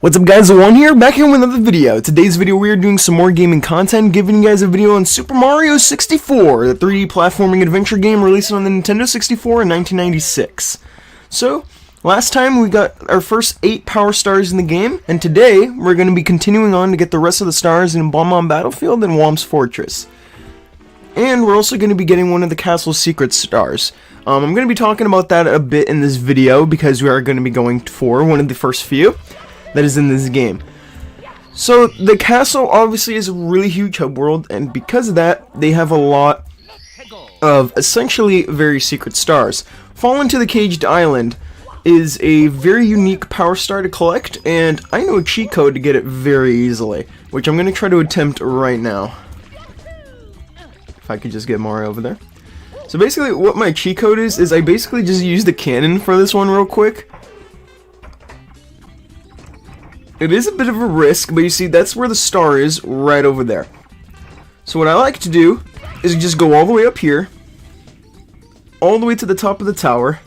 What's up guys, One here, back here with another video. Today's video we are doing some more gaming content, giving you guys a video on Super Mario 64, the 3D platforming adventure game released on the Nintendo 64 in 1996. So, last time we got our first 8 power stars in the game, and today we're going to be continuing on to get the rest of the stars in Bob-omb Battlefield and Whomp's Fortress. And we're also going to be getting one of the castle's secret stars. I'm going to be talking about that a bit in this video because we are going to be going for one of the first few that is in this game. So the castle obviously is a really huge hub world, and because of that they have a lot of essentially very secret stars. Fall into the Caged Island is a very unique power star to collect, and I know a cheat code to get it very easily, which I'm going to try to attempt right now. If I could just get Mario over there. So basically what my cheat code is I basically just use the cannon for this one real quick. It is a bit of a risk, but you see that's where the star is, right over there. So what I like to do is just go all the way up here, all the way to the top of the tower.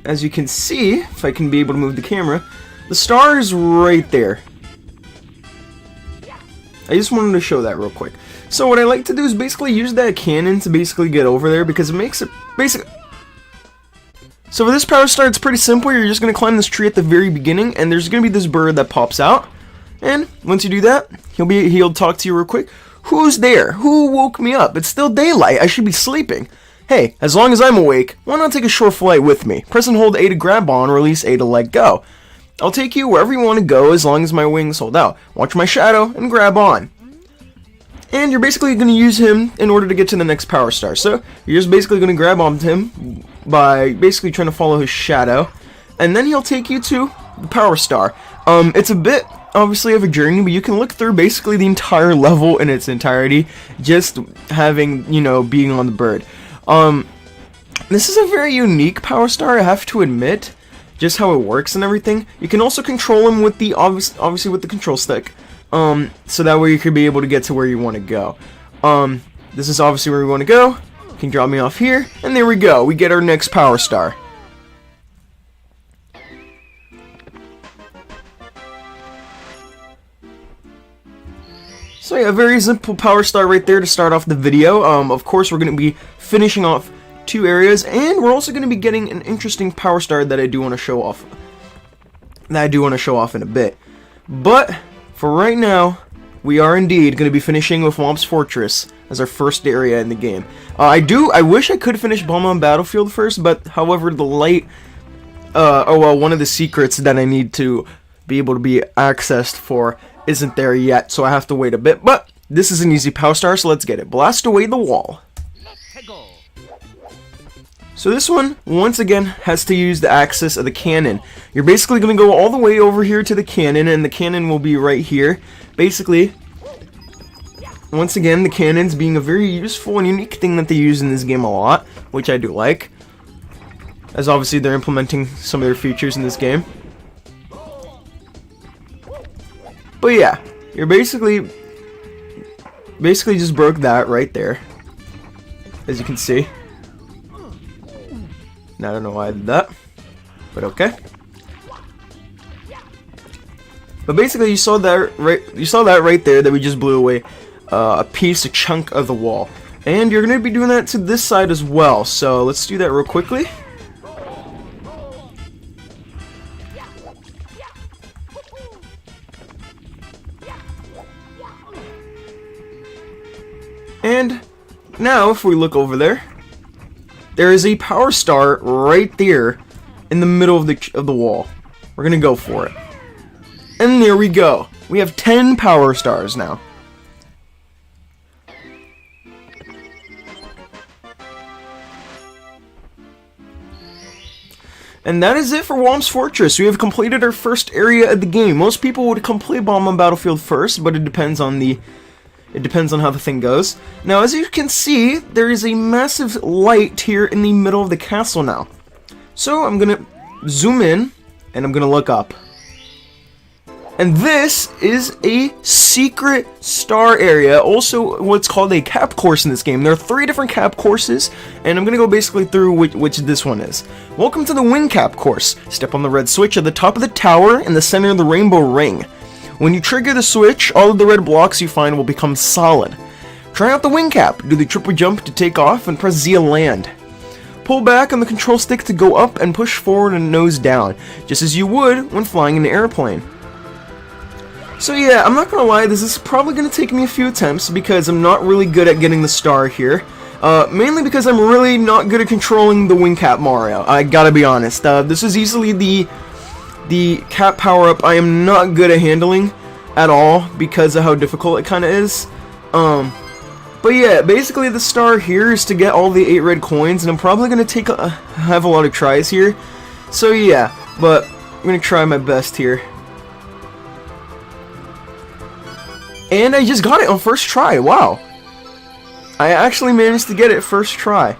As you can see, if I can be able to move the camera, the star is right there. I just wanted to show that real quick. So what I like to do is basically use that cannon to basically get over there, because it makes it basically... So for this power star, it's pretty simple. You're just going to climb this tree at the very beginning, and there's going to be this bird that pops out. And once you do that, he'll talk to you real quick. Who's there? Who woke me up? It's still daylight. I should be sleeping. Hey, as long as I'm awake, why not take a short flight with me? Press and hold A to grab on, release A to let go. I'll take you wherever you want to go as long as my wings hold out. Watch my shadow and grab on. And you're basically going to use him in order to get to the next power star. So you're just basically going to grab onto him by basically trying to follow his shadow, and then he'll take you to the power star. It's a bit obviously of a journey, but you can look through basically the entire level in its entirety just having, you know, being on the bird. This is a very unique power star, I have to admit, just how it works and everything. You can also control him with the obviously with the control stick. So that way you could be able to get to where you want to go. This is obviously where we want to go. You can drop me off here, and there we go. We get our next power star. So yeah, a very simple power star right there to start off the video. Of course, we're going to be finishing off 2 areas, and we're also going to be getting an interesting power star that I do want to show off. In a bit. But for right now, we are indeed going to be finishing with Whomp's Fortress as our first area in the game. I wish I could finish Bob-omb Battlefield first, but however, the light, one of the secrets that I need to be able to be accessed for isn't there yet, so I have to wait a bit. But this is an easy power star, so let's get it. Blast away the wall. So this one, once again, has to use the axis of the cannon. You're basically going to go all the way over here to the cannon, and the cannon will be right here. Basically, once again, the cannons being a very useful and unique thing that they use in this game a lot, which I do like, as obviously they're implementing some of their features in this game. But yeah, you're basically just broke that right there, as you can see. I don't know why I did that, but okay. But basically, you saw that right there that we just blew away a chunk of the wall, and you're gonna be doing that to this side as well. So let's do that real quickly. And now, if we look over there, there is a power star right there in the middle of the wall. We're gonna go for it. And there we go. We have 10 power stars now. And that is it for Whomp's Fortress. We have completed our first area of the game. Most people would complete Bob-omb Battlefield first, but it depends on how the thing goes. Now, as you can see, there is a massive light here in the middle of the castle now. So I'm gonna zoom in, and I'm gonna look up. And this is a secret star area, also what's called a cap course in this game. There are 3 different cap courses, and I'm going to go basically through which this one is. Welcome to the wing cap course. Step on the red switch at the top of the tower in the center of the rainbow ring. When you trigger the switch, all of the red blocks you find will become solid. Try out the wing cap, do the triple jump to take off, and press Z to land. Pull back on the control stick to go up and push forward and nose down, just as you would when flying an airplane. So yeah, I'm not gonna lie, this is probably gonna take me a few attempts because I'm not really good at getting the star here. Mainly because I'm really not good at controlling the wing cap Mario, I gotta be honest. This is easily the cap power-up I am not good at handling at all because of how difficult it kinda is. But yeah, basically the star here is to get all the 8 red coins, and I'm probably gonna have a lot of tries here. So yeah, but I'm gonna try my best here. And I just got it on first try, wow. I actually managed to get it first try.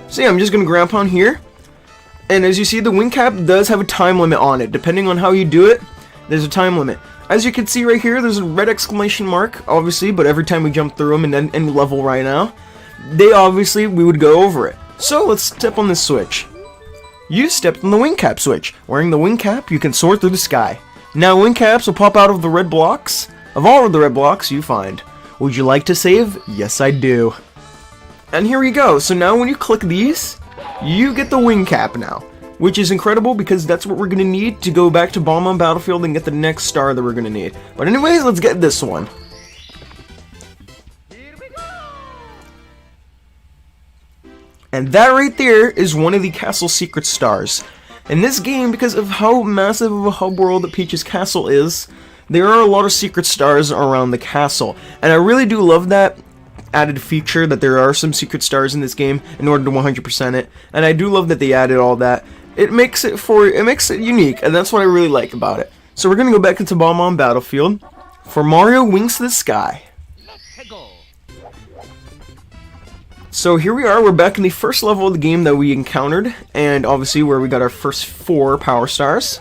So yeah, I'm just gonna grab on here. And as you see, the wing cap does have a time limit on it. Depending on how you do it, there's a time limit. As you can see right here, there's a red exclamation mark, obviously, but every time we jump through them in any level right now, we would go over it. So let's step on this switch. You stepped on the wing cap switch. Wearing the wing cap, you can soar through the sky. Now wing caps will pop out of the red blocks, of all of the red blocks you find. Would you like to save? Yes, I do. And here we go. So now when you click these, you get the wing cap now, which is incredible because that's what we're going to need to go back to Bob-omb Battlefield and get the next star that we're going to need. But anyways, let's get this one. And that right there is one of the castle secret stars. In this game, because of how massive of a hub world that Peach's Castle is, there are a lot of secret stars around the castle. And I really do love that added feature that there are some secret stars in this game in order to 100% it. And I do love that they added all that. It makes it unique, and that's what I really like about it. So we're gonna go back into Bob-omb Battlefield for Mario Wings to the Sky. So here we are, we're back in the first level of the game that we encountered, and obviously where we got our first 4 power stars.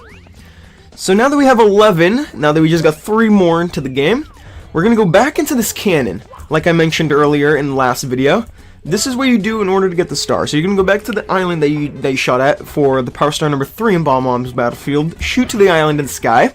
So now that we have 11, now that we just got 3 more into the game, we're gonna go back into this cannon, like I mentioned earlier in the last video. This is what you do in order to get the star. So you're gonna go back to the island that you shot at for the power star number 3 in Bob-omb's Battlefield, shoot to the island in the sky.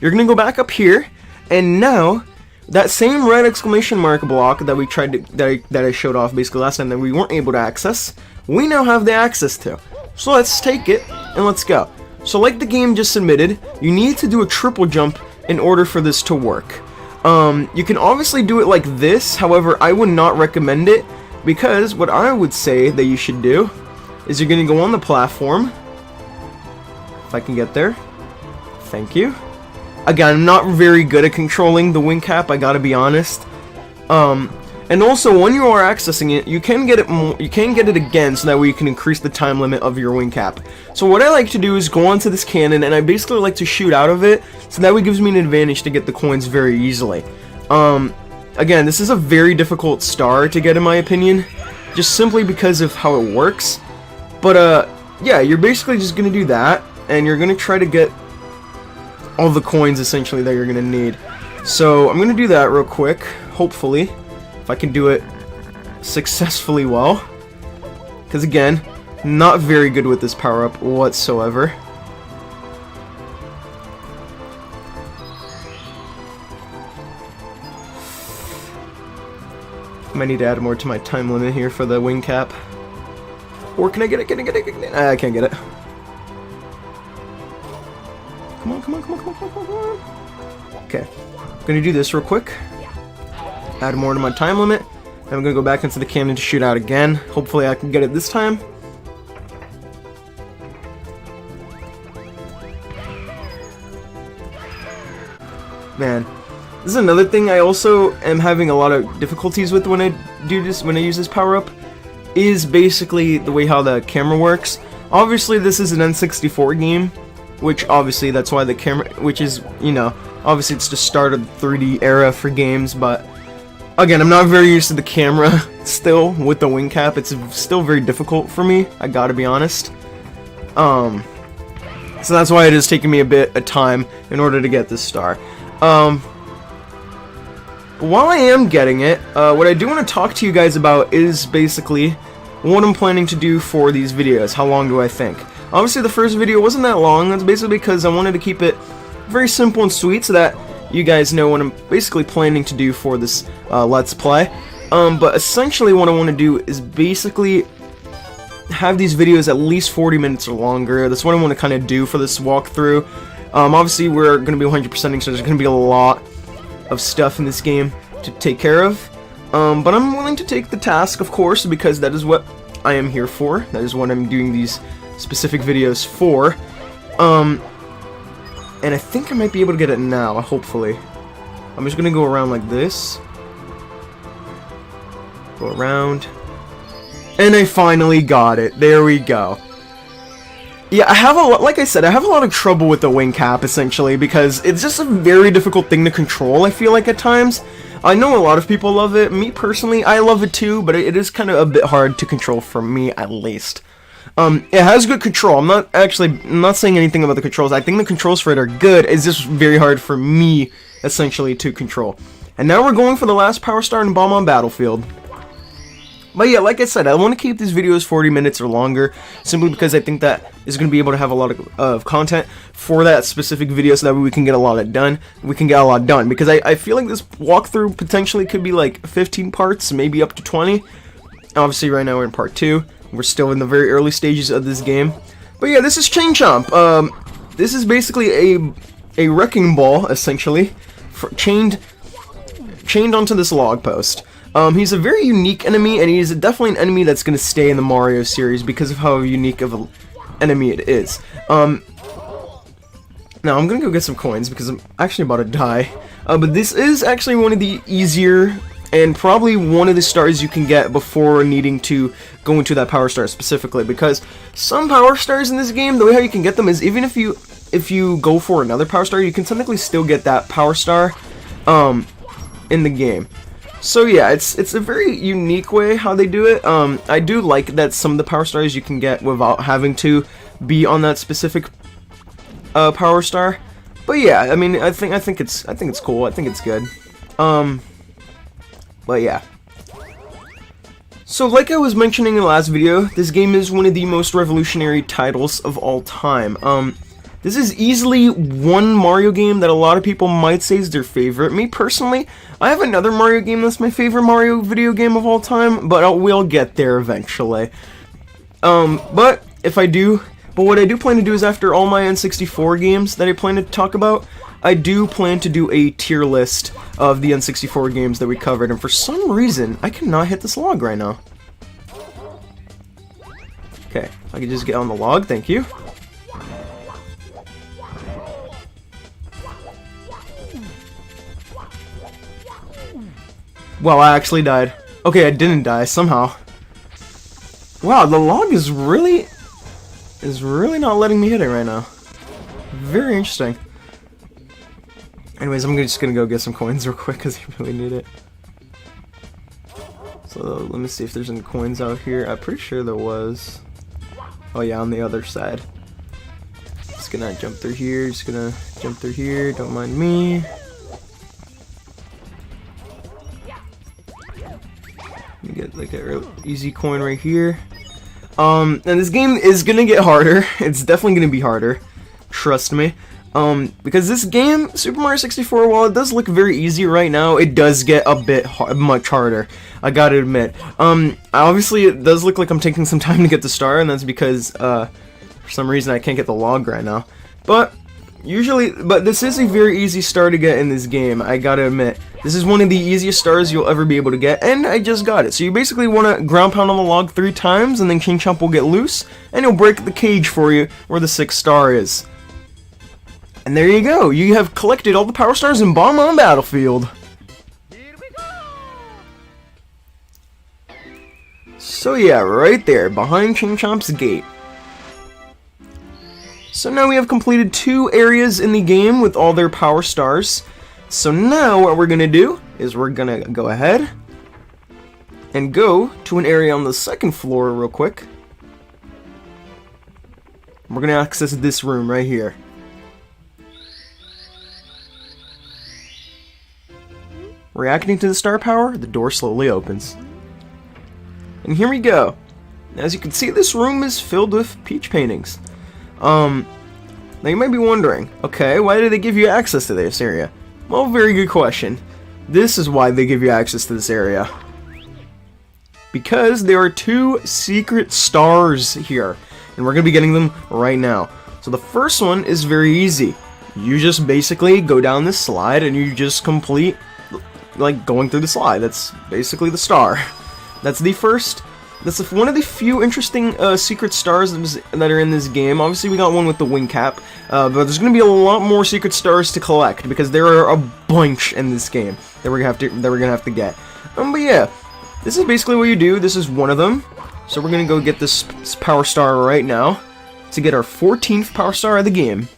You're gonna go back up here, and now that same red exclamation mark block that we tried to that I showed off basically last time that we weren't able to access, we now have the access to. So let's take it and let's go. So like the game just submitted, you need to do a triple jump in order for this to work. You can obviously do it like this, however I would not recommend it, because what I would say that you should do is you're gonna go on the platform. If I can get there. Thank you. Again, I'm not very good at controlling the wing cap, I gotta be honest. And also, when you are accessing it, you can get it again, so that way you can increase the time limit of your wing cap. So what I like to do is go onto this cannon, and I basically like to shoot out of it, so that way gives me an advantage to get the coins very easily. Again, this is a very difficult star to get in my opinion, just simply because of how it works. But yeah, you're basically just gonna do that, and you're gonna try to get all the coins essentially that you're gonna need. So I'm gonna do that real quick, hopefully, if I can do it successfully well, because again, not very good with this power-up whatsoever. Might need to add more to my time limit here for the wing cap. Or can I get it? Can I get it? I can't get it. Come on, come on, come on, come on, come on, come on. Okay. I'm gonna do this real quick. Add more to my time limit. And I'm gonna go back into the cannon to shoot out again. Hopefully I can get it this time. Man. This is another thing I also am having a lot of difficulties with when I do this, when I use this power-up, is basically the way how the camera works. Obviously this is an N64 game, which obviously that's why the camera, which is, you know, obviously it's the start of the 3D era for games, but again, I'm not very used to the camera still with the wing cap. It's still very difficult for me, I gotta be honest. So that's why it is taking me a bit of time in order to get this star. But while I am getting it, what I do want to talk to you guys about is basically what I'm planning to do for these videos. How long do I think? Obviously the first video wasn't that long. That's basically because I wanted to keep it very simple and sweet so that you guys know what I'm basically planning to do for this Let's Play. But essentially what I want to do is basically have these videos at least 40 minutes or longer. That's what I want to kind of do for this walkthrough. Obviously we're going to be 100%ing, so there's going to be a lot of stuff in this game to take care of. But I'm willing to take the task, of course, because that is what I am here for. That is what I'm doing these specific videos for. And I think I might be able to get it now, hopefully. I'm just going to go around like this. Go around. And I finally got it. There we go. Yeah, I have like I said, I have a lot of trouble with the wing cap, essentially, because it's just a very difficult thing to control, I feel like, at times. I know a lot of people love it. Me, personally, I love it too, but it is kind of a bit hard to control for me, at least. It has good control. I'm not saying anything about the controls. I think the controls for it are good. It's just very hard for me, essentially, to control. And now we're going for the last Power Star in Bomb on Battlefield. But yeah, like I said, I want to keep these videos 40 minutes or longer, simply because I think that is going to be able to have a lot of content for that specific video, so that we can get a lot done. Because I feel like this walkthrough potentially could be like 15 parts, maybe up to 20. Obviously, right now we're in part 2. We're still in the very early stages of this game. But yeah, this is Chain Chomp. This is basically a wrecking ball, essentially, chained onto this log post. He's a very unique enemy, and he's definitely an enemy that's going to stay in the Mario series because of how unique of an enemy it is. Now, I'm going to go get some coins because I'm actually about to die. But this is actually one of the easier and probably one of the stars you can get before needing to go into that Power Star specifically. Because some Power Stars in this game, the way how you can get them is even if you go for another Power Star, you can technically still get that Power Star in the game. So yeah, it's a very unique way how they do it. I do like that some of the Power Stars you can get without having to be on that specific Power Star. But yeah, I mean, I think it's cool. I think it's good. But yeah. So like I was mentioning in the last video, this game is one of the most revolutionary titles of all time. This is easily one Mario game that a lot of people might say is their favorite. Me personally, I have another Mario game that's my favorite Mario video game of all time, but we'll get there eventually. But what I do plan to do is, after all my N64 games that I plan to talk about, I do plan to do a tier list of the N64 games that we covered, and for some reason, I cannot hit this log right now. Okay, I can just get on the log, thank you. Wow, I actually died. Okay, I didn't die, somehow. Wow, the log is really not letting me hit it right now. Very interesting. Anyways, I'm just gonna go get some coins real quick, because I really need it. So, let me see if there's any coins out here. I'm pretty sure there was. Oh yeah, on the other side. Just gonna jump through here, don't mind me. Let me get like a real easy coin right here. And this game is gonna get harder. It's definitely gonna be harder. Trust me. Because this game, Super Mario 64, while it does look very easy right now, it does get a bit much harder. I gotta admit. Obviously it does look like I'm taking some time to get the star, and that's because, for some reason I can't get the log right now. But this is a very easy star to get in this game, I gotta admit. This is one of the easiest stars you'll ever be able to get, and I just got it. So you basically want to ground pound on the log 3 times, and then Chain Chomp will get loose, and he'll break the cage for you where the 6th star is. And there you go, you have collected all the Power Stars in Bomb on Battlefield. So yeah, right there, behind Chain Chomp's gate. So now we have completed 2 areas in the game with all their Power Stars. So now what we're gonna do is we're gonna go ahead and go to an area on the 2nd floor real quick. We're gonna access this room right here. Reacting to the star power, the door slowly opens. And here we go. As you can see, this room is filled with Peach paintings. Now you might be wondering, okay, why did they give you access to this area? Well, very good question. This is why they give you access to this area. Because there are 2 secret stars here, and we're going to be getting them right now. So the first one is very easy. You just basically go down this slide and you just complete, like, going through the slide. That's basically the star. That's the first. That's one of the few interesting secret stars that are in this game. Obviously, we got one with the wing cap, but there's going to be a lot more secret stars to collect because there are a bunch in this game that we're gonna have to get. But yeah, this is basically what you do. This is one of them. So we're gonna go get this power star right now to get our 14th power star of the game.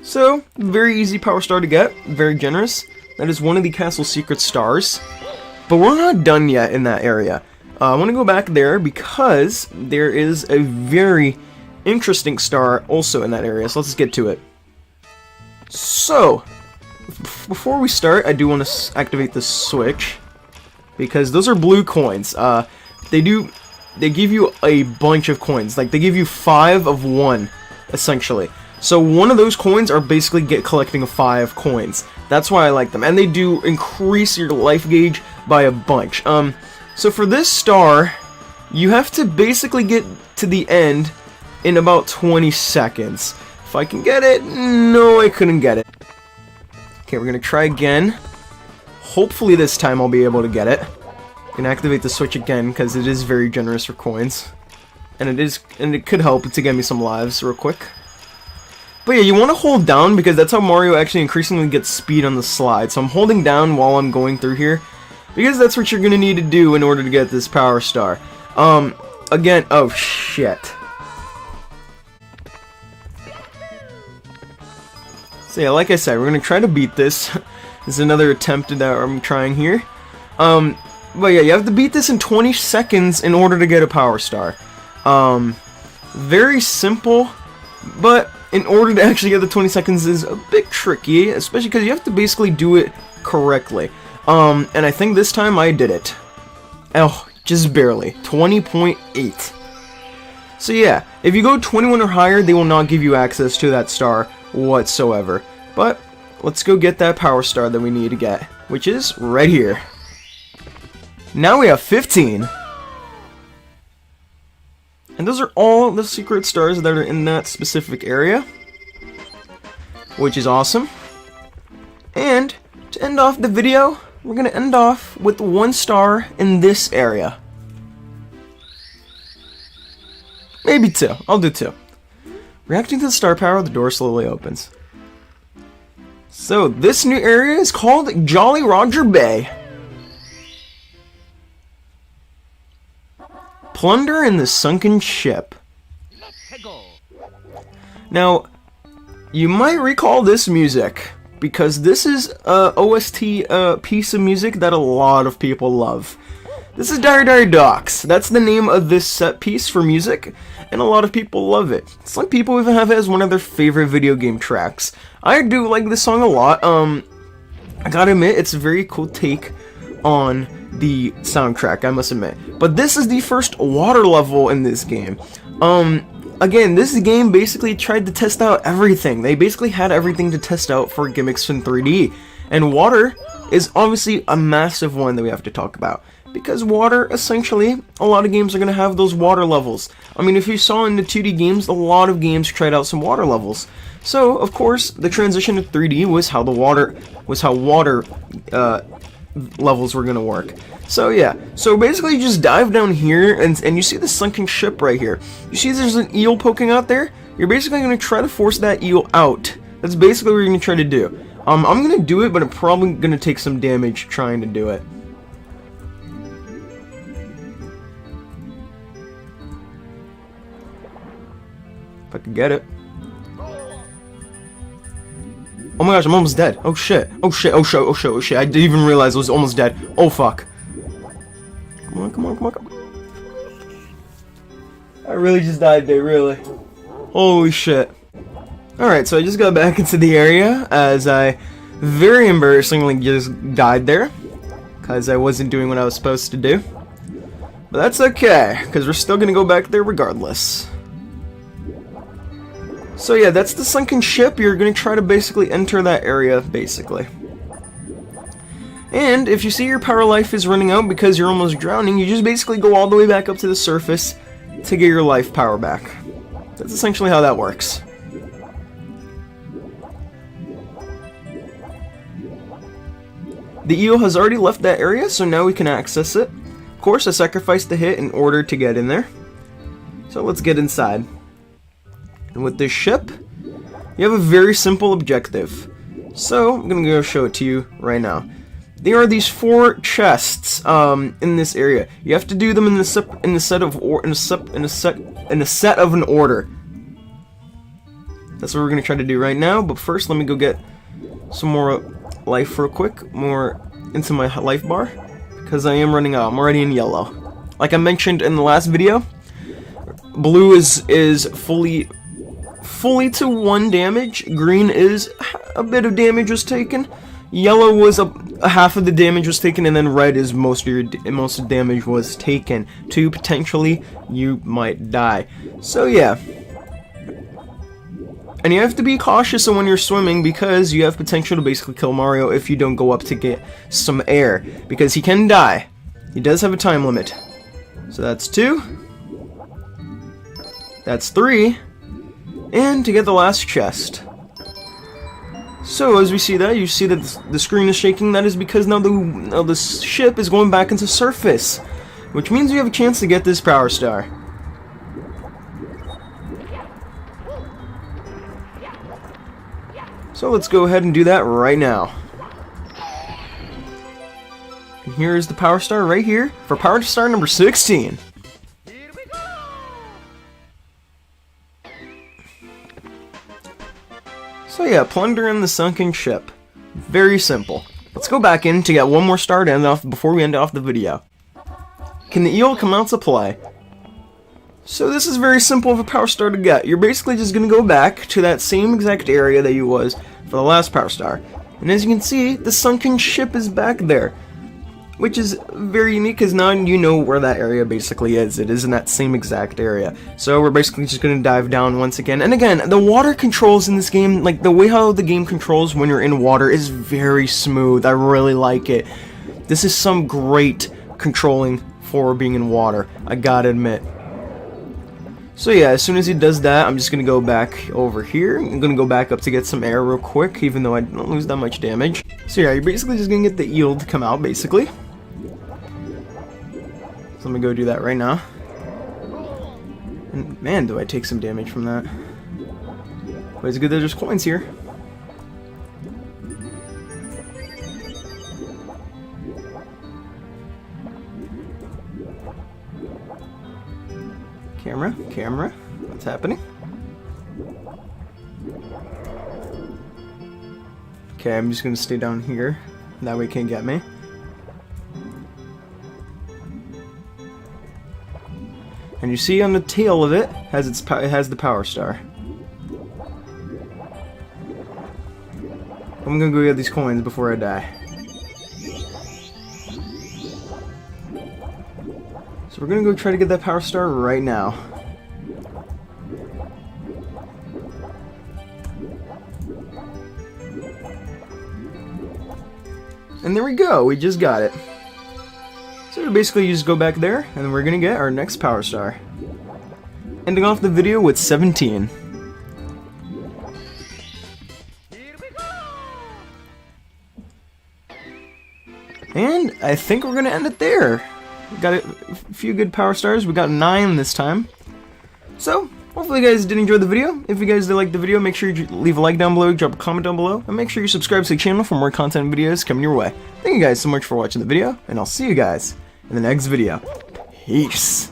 So very easy power star to get, very generous. That is one of the castle secret stars. But we're not done yet in that area. I want to go back there because there is a very interesting star also in that area. So let's get to it. So, before we start, I do want to activate the switch. Because those are blue coins. They give you a bunch of coins. Like, they give you 5 of 1, essentially. So one of those coins are basically collecting 5 coins. That's why I like them. And they do increase your life gauge by a bunch. So for this star, you have to basically get to the end in about 20 seconds. If I can get it, no, I couldn't get it. Okay, we're gonna try again. Hopefully this time I'll be able to get it. I'm gonna activate the switch again because it is very generous for coins. And it could help to get me some lives real quick. But yeah, you want to hold down because that's how Mario actually increasingly gets speed on the slide. So I'm holding down while I'm going through here because that's what you're going to need to do in order to get this power star. Again, oh shit. So yeah, like I said, we're going to try to beat this. This is another attempt that I'm trying here. But yeah, you have to beat this in 20 seconds in order to get a power star. Very simple, but in order to actually get the 20 seconds is a bit tricky, especially because you have to basically do it correctly. And I think this time I did it. Oh, just barely. 20.8. So yeah, if you go 21 or higher, they will not give you access to that star whatsoever. But let's go get that power star that we need to get, which is right here. Now we have 15. And those are all the secret stars that are in that specific area, which is awesome. And to end off the video, we're going to end off with 1 star in this area. Maybe 2. I'll do 2. Reacting to the star power, the door slowly opens. So this new area is called Jolly Roger Bay. Plunder in the sunken ship. Now, you might recall this music, because this is a OST piece of music that a lot of people love. This is Dire Dire Docks. That's the name of this set piece for music, and a lot of people love it. Some people even have it as one of their favorite video game tracks. I do like this song a lot. I gotta admit, it's a very cool take on the soundtrack, I must admit. But this is the first water level in this game. Again, this game basically tried to test out everything. They basically had everything to test out for gimmicks in 3D. And water is obviously a massive one that we have to talk about. Because water, essentially, a lot of games are going to have those water levels. I mean, if you saw in the 2D games, a lot of games tried out some water levels. So, of course, the transition to 3D was how water levels were going to work. So yeah, so basically you just dive down here and you see the sunken ship right here. You see there's an eel poking out there? You're basically going to try to force that eel out. That's basically what you're going to try to do. I'm going to do it, but I'm probably going to take some damage trying to do it. If I can get it. Oh my gosh, I'm almost dead. Oh shit. Oh shit. Oh shit. Oh shit. Oh shit. I didn't even realize I was almost dead. Oh fuck. Come on, come on, come on, come on. really just died there, really. Holy shit. Alright, so I just got back into the area as I very embarrassingly just died there. Because I wasn't doing what I was supposed to do. But that's okay, because we're still going to go back there regardless. So yeah, that's the sunken ship. You're going to try to basically enter that area, basically. And if you see your power life is running out because you're almost drowning, you just basically go all the way back up to the surface to get your life power back. That's essentially how that works. The eel has already left that area, so now we can access it. Of course, I sacrificed the hit in order to get in there. So let's get inside. And with this ship, you have a very simple objective. So I'm gonna go show it to you right now. There are these 4 chests in this area. You have to do them in a set of an order. That's what we're gonna try to do right now. But first, let me go get some more life real quick, more into my life bar, because I am running out. I'm already in yellow. Like I mentioned in the last video, blue is fully to 1 damage. Green is a bit of damage was taken. Yellow was a half of the damage was taken, and then red is most of the damage was taken. 2 potentially you might die. So yeah. And you have to be cautious when you're swimming because you have potential to basically kill Mario if you don't go up to get some air. Because he can die. He does have a time limit. So that's 2. That's 3. And to get the last chest. So as we see that, you see that the screen is shaking. That is because now the ship is going back into surface. Which means you have a chance to get this Power Star. So let's go ahead and do that right now. And here's the Power Star right here for Power Star number 16. Here we go. So yeah, plundering the sunken ship. Very simple. Let's go back in to get one more star to end off before we end off the video. Can the eel come out to play? So this is very simple of a Power Star to get. You're basically just going to go back to that same exact area that you was for the last Power Star. And as you can see, the sunken ship is back there. Which is very unique because now you know where that area basically is. It is in that same exact area. So we're basically just going to dive down once again. And again, the water controls in this game, like the way how the game controls when you're in water is very smooth. I really like it. This is some great controlling for being in water, I gotta admit. So yeah, as soon as he does that, I'm just going to go back over here. I'm going to go back up to get some air real quick, even though I don't lose that much damage. So yeah, you're basically just going to get the eel to come out, basically. So let me go do that right now. And man, do I take some damage from that. But it's good that there's coins here. Camera, what's happening? Okay, I'm just gonna stay down here. That way it can't get me. And you see on the tail of it has it has the Power Star. I'm gonna go get these coins before I die. So we're gonna go try to get that Power Star right now. And there we go, we just got it. So basically you just go back there, and then we're gonna get our next Power Star. Ending off the video with 17. Here we go. And I think we're gonna end it there. We got a few good Power Stars. We got 9 this time. So, hopefully you guys did enjoy the video. If you guys did like the video, make sure you leave a like down below, drop a comment down below, and make sure you subscribe to the channel for more content videos coming your way. Thank you guys so much for watching the video, and I'll see you guys in the next video. Peace.